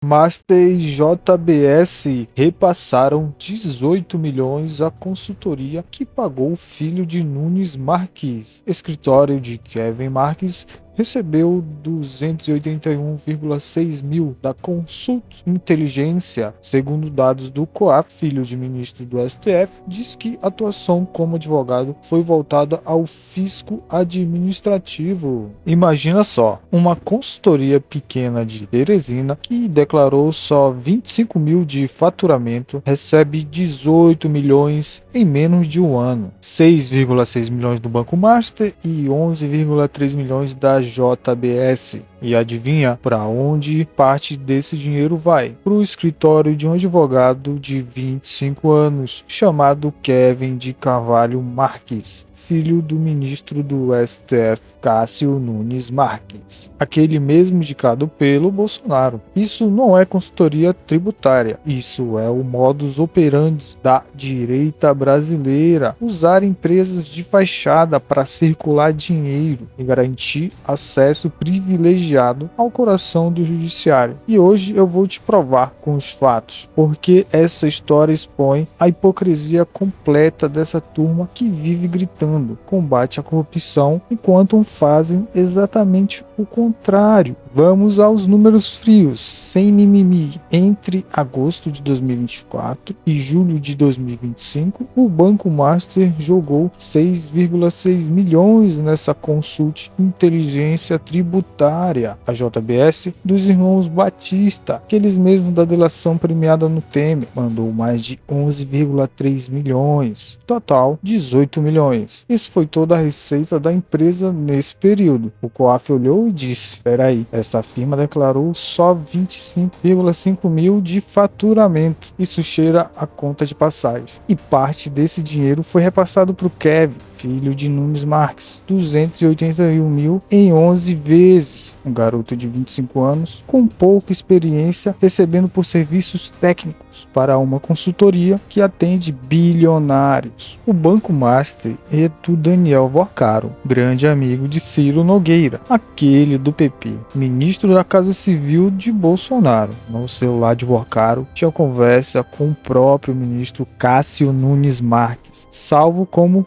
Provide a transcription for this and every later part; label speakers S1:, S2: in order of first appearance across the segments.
S1: Master e JBS repassaram 18 milhões à consultoria que pagou o filho de Nunes Marques. Escritório de Kevin Marques recebeu 281,6 mil da Consult Inteligência. Segundo dados do COAF, filho de ministro do STF, diz que a atuação como advogado foi voltada ao fisco administrativo. Imagina só, uma consultoria pequena de Teresina que declarou só 25 mil de faturamento recebe 18 milhões em menos de um ano. 6,6 milhões do Banco Master e 11,3 milhões da JBS. E adivinha para onde parte desse dinheiro vai? Para o escritório de um advogado de 25 anos, chamado Kevin de Carvalho Marques, filho do ministro do STF, Cássio Nunes Marques, aquele mesmo indicado pelo Bolsonaro. Isso não é consultoria tributária, isso é o modus operandi da direita brasileira: usar empresas de fachada para circular dinheiro e garantir acesso privilegiado ao coração do judiciário. E hoje eu vou te provar com os fatos, porque essa história expõe a hipocrisia completa dessa turma que vive gritando combate à corrupção enquanto fazem exatamente o contrário. Vamos aos números frios, sem mimimi. Entre agosto de 2024 e julho de 2025, o Banco Master jogou 6,6 milhões nessa Consult Inteligência Tributária, a JBS, dos irmãos Batista, aqueles mesmos da delação premiada no Temer, mandou mais de 11,3 milhões. Total, 18 milhões. Isso foi toda a receita da empresa nesse período. O COAF olhou e disse: espera aí, essa firma declarou só 25,5 mil de faturamento. Isso cheira a conta de passagem. E parte desse dinheiro foi repassado para o Kevin, filho de Nunes Marques, 281 mil em 11 vezes. Um garoto de 25 anos, com pouca experiência, recebendo por serviços técnicos para uma consultoria que atende bilionários. O Banco Master é do Daniel Vorcaro, grande amigo de Ciro Nogueira, aquele do PP, ministro da Casa Civil de Bolsonaro. No celular de Vorcaro tinha conversa com o próprio ministro Cássio Nunes Marques, salvo como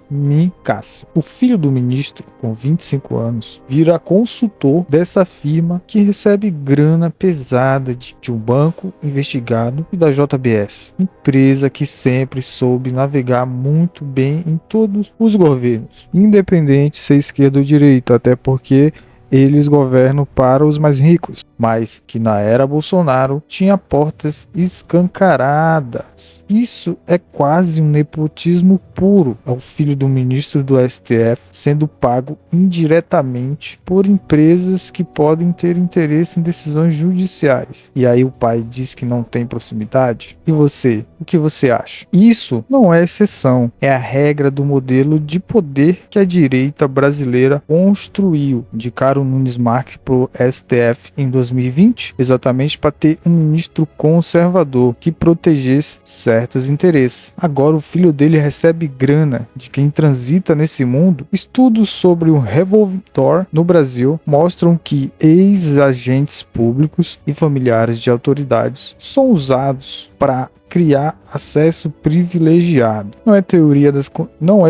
S1: Cássio. O filho do ministro, com 25 anos, vira consultor dessa firma que recebe grana pesada de um banco investigado e da JBS, empresa que sempre soube navegar muito bem em todos os governos, independente se é esquerda ou direita, até porque eles governam para os mais ricos, mas que na era Bolsonaro tinha portas escancaradas. Isso é quase um nepotismo puro. É o filho do ministro do STF sendo pago indiretamente por empresas que podem ter interesse em decisões judiciais. E aí o pai diz que não tem proximidade? E você? O que você acha? Isso não é exceção, é a regra do modelo de poder que a direita brasileira construiu. Indicaram Nunes Marques para o STF em 2020, exatamente para ter um ministro conservador que protegesse certos interesses. Agora o filho dele recebe grana de quem transita nesse mundo. Estudos sobre o revolving door no Brasil mostram que ex-agentes públicos e familiares de autoridades são usados para criar acesso privilegiado. Não é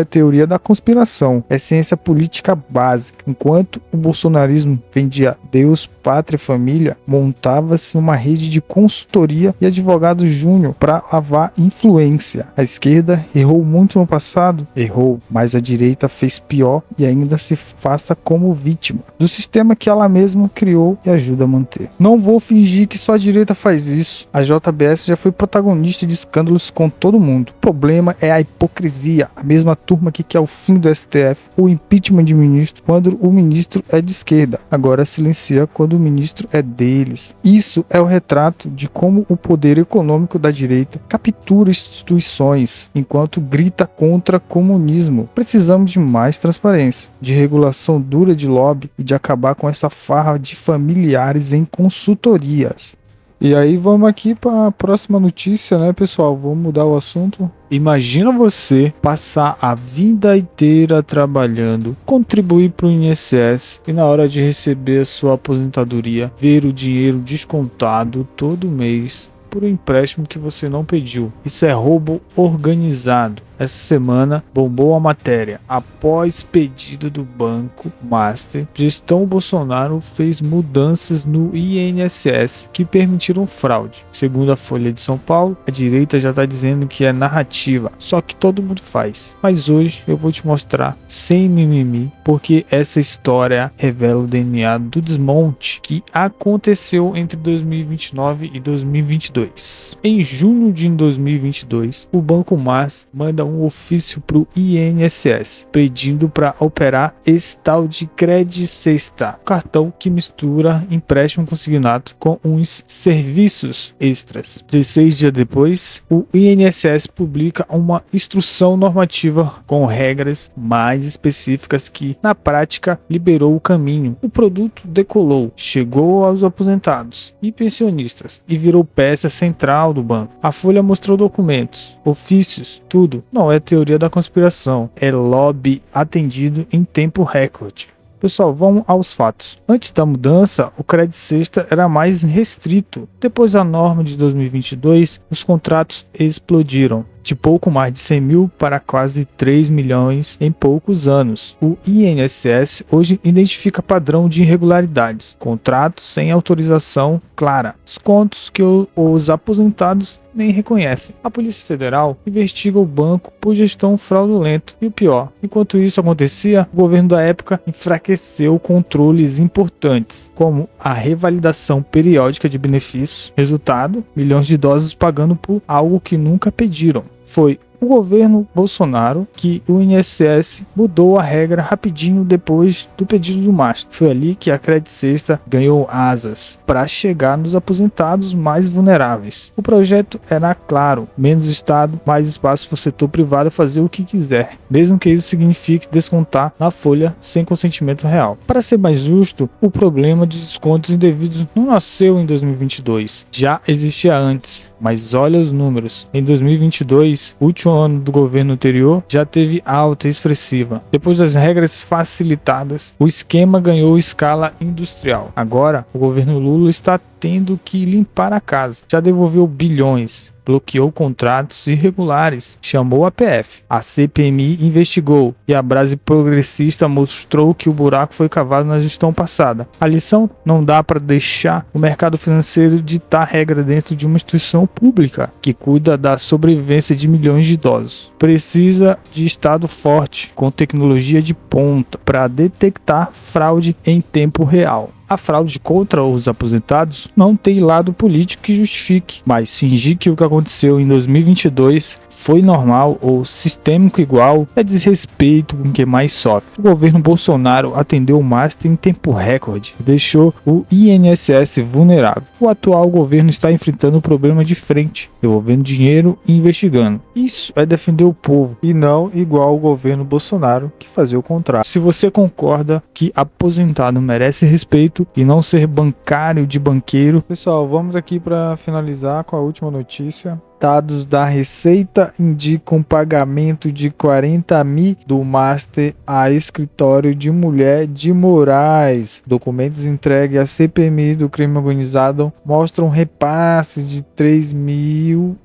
S1: teoria da conspiração, é ciência política básica. Enquanto o bolsonarismo vendia Deus, pátria e família, montava-se uma rede de consultoria e advogado júnior para lavar influência. A esquerda errou muito no passado, errou, mas a direita fez pior e ainda se faça como vítima do sistema que ela mesma criou e ajuda a manter. Não vou fingir que só a direita faz isso. A JBS já foi protagonista de escândalos com todo mundo. O problema é a hipocrisia, a mesma turma que quer o fim do STF, o impeachment de ministro quando o ministro é de esquerda, agora silencia quando o ministro é deles. Isso é o retrato de como o poder econômico da direita captura instituições enquanto grita contra comunismo. Precisamos de mais transparência, de regulação dura de lobby e de acabar com essa farra de familiares em consultorias. E aí vamos aqui para a próxima notícia, né, pessoal? Vamos mudar o assunto. Imagina você passar a vida inteira trabalhando, contribuir para o INSS e na hora de receber a sua aposentadoria, ver o dinheiro descontado todo mês por um empréstimo que você não pediu. Isso é roubo organizado. Essa semana bombou a matéria. Após pedido do Banco Master, gestão Bolsonaro fez mudanças no INSS que permitiram fraude. Segundo a Folha de São Paulo, a direita já está dizendo que é narrativa, só que todo mundo faz. Mas hoje eu vou te mostrar sem mimimi, porque essa história revela o DNA do desmonte que aconteceu entre 2029 e 2022. Em junho de 2022, o Banco Master manda um ofício para o INSS pedindo para operar esse tal de Cred Sexta, cartão que mistura empréstimo consignado com uns serviços extras. 16 dias depois, o INSS publica uma instrução normativa com regras mais específicas que, na prática, liberou o caminho. O produto decolou, chegou aos aposentados e pensionistas e virou peça central do banco. A Folha mostrou documentos, ofícios, tudo. Não é teoria da conspiração, é lobby atendido em tempo recorde. Pessoal, vamos aos fatos. Antes da mudança, o Cred Sexta era mais restrito. Depois da norma de 2022, os contratos explodiram, de pouco mais de 100 mil para quase 3 milhões em poucos anos. O INSS hoje identifica padrão de irregularidades, contratos sem autorização clara, descontos que os aposentados nem reconhecem. A Polícia Federal investiga o banco por gestão fraudulenta. E o pior, enquanto isso acontecia, o governo da época enfraqueceu controles importantes, como a revalidação periódica de benefícios. Resultado, milhões de idosos pagando por algo que nunca pediram. Foi o governo Bolsonaro que o INSS mudou a regra rapidinho depois do pedido do Master. Foi ali que a Cred Sexta ganhou asas para chegar nos aposentados mais vulneráveis. O projeto era claro: menos Estado, mais espaço para o setor privado fazer o que quiser, mesmo que isso signifique descontar na folha sem consentimento real. Para ser mais justo, o problema de descontos indevidos não nasceu em 2022, já existia antes. Mas olha os números. Em 2022, último ano do governo anterior, já teve alta expressiva. Depois das regras facilitadas, o esquema ganhou escala industrial. Agora, o governo Lula está tendo que limpar a casa. Já devolveu bilhões, bloqueou contratos irregulares, chamou a PF. A CPMI investigou e a Base Progressista mostrou que o buraco foi cavado na gestão passada. A lição: não dá para deixar o mercado financeiro ditar regra dentro de uma instituição pública que cuida da sobrevivência de milhões de idosos. Precisa de Estado forte, com tecnologia de ponta, para detectar fraude em tempo real. A fraude contra os aposentados não tem lado político que justifique, mas fingir que o que aconteceu em 2022 foi normal ou sistêmico igual é desrespeito com quem mais sofre. O governo Bolsonaro atendeu o Master em tempo recorde e deixou o INSS vulnerável. O atual governo está enfrentando o problema de frente, devolvendo dinheiro e investigando. Isso é defender o povo e não igual o governo Bolsonaro, que fazia o contrário. Se você concorda que aposentado merece respeito e não ser bancário de banqueiro. Pessoal, vamos aqui para finalizar com a última notícia. Dados da Receita indicam pagamento de 40 mil do Master a escritório de mulher de Moraes. Documentos entregues à CPMI do crime organizado mostram repasses de 3 milhões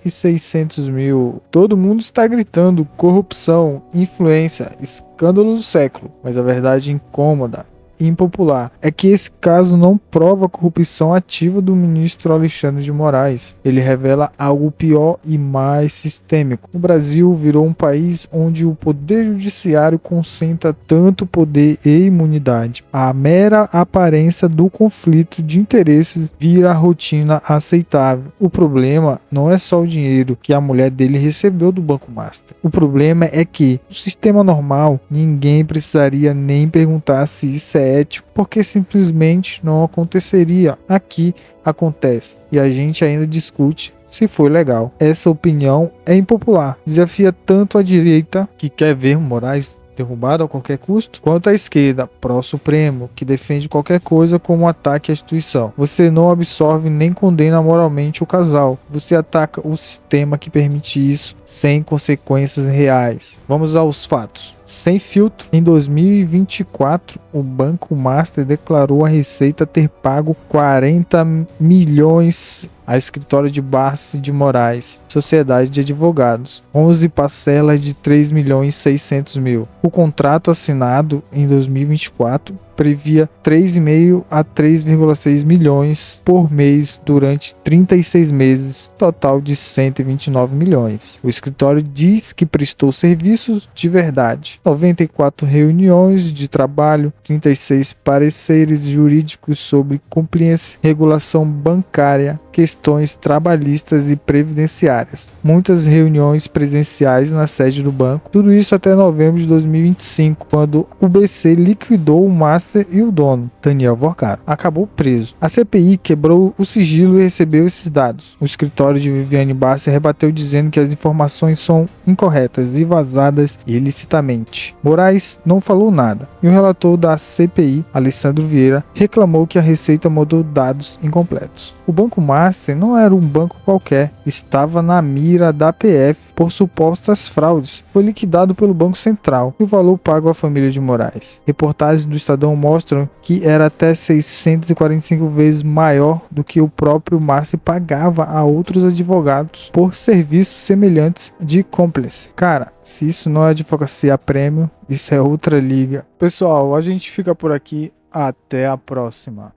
S1: e 600 mil. Todo mundo está gritando corrupção, influência, escândalo do século, mas a verdade incômoda e impopular é que esse caso não prova a corrupção ativa do ministro Alexandre de Moraes. Ele revela algo pior e mais sistêmico. O Brasil virou um país onde o poder judiciário concentra tanto poder e imunidade. A mera aparência do conflito de interesses vira a rotina aceitável. O problema não é só o dinheiro que a mulher dele recebeu do Banco Master. O problema é que, no sistema normal, ninguém precisaria nem perguntar se isso é ético, porque simplesmente não aconteceria. Aqui acontece e a gente ainda discute se foi legal. Essa opinião é impopular, desafia tanto a direita, que quer ver Moraes derrubado a qualquer custo, quanto à esquerda, pró-supremo, que defende qualquer coisa como um ataque à instituição. Você não absolve nem condena moralmente o casal, você ataca o sistema que permite isso sem consequências reais. Vamos aos fatos. Sem filtro, em 2024, o Banco Master declarou a Receita ter pago 40 milhões a escritório de Barça de Moraes, sociedade de advogados, 11 parcelas de 3.600.000. O contrato assinado em 2024 previa 3,5 a 3,6 milhões por mês durante 36 meses, total de 129 milhões. O escritório diz que prestou serviços de verdade, 94 reuniões de trabalho, 36 pareceres jurídicos sobre compliance, regulação bancária, questões trabalhistas e previdenciárias, muitas reuniões presenciais na sede do banco, tudo isso até novembro de 2025, quando o BC liquidou o Master e o dono, Daniel Vorcaro, acabou preso. A CPI quebrou o sigilo e recebeu esses dados. O escritório de Viviane Barça rebateu dizendo que as informações são incorretas e vazadas ilicitamente. Moraes não falou nada, e o relator da CPI, Alessandro Vieira, reclamou que a Receita mandou dados incompletos. O Banco Master não era um banco qualquer, estava na mira da PF por supostas fraudes. Foi liquidado pelo Banco Central e o valor pago à família de Moraes. Reportagens do Estadão mostram que era até 645 vezes maior do que o próprio Master pagava a outros advogados por serviços semelhantes de cúmplice. Cara, se isso não é advocacia a prêmio, isso é outra liga. Pessoal, a gente fica por aqui. Até a próxima.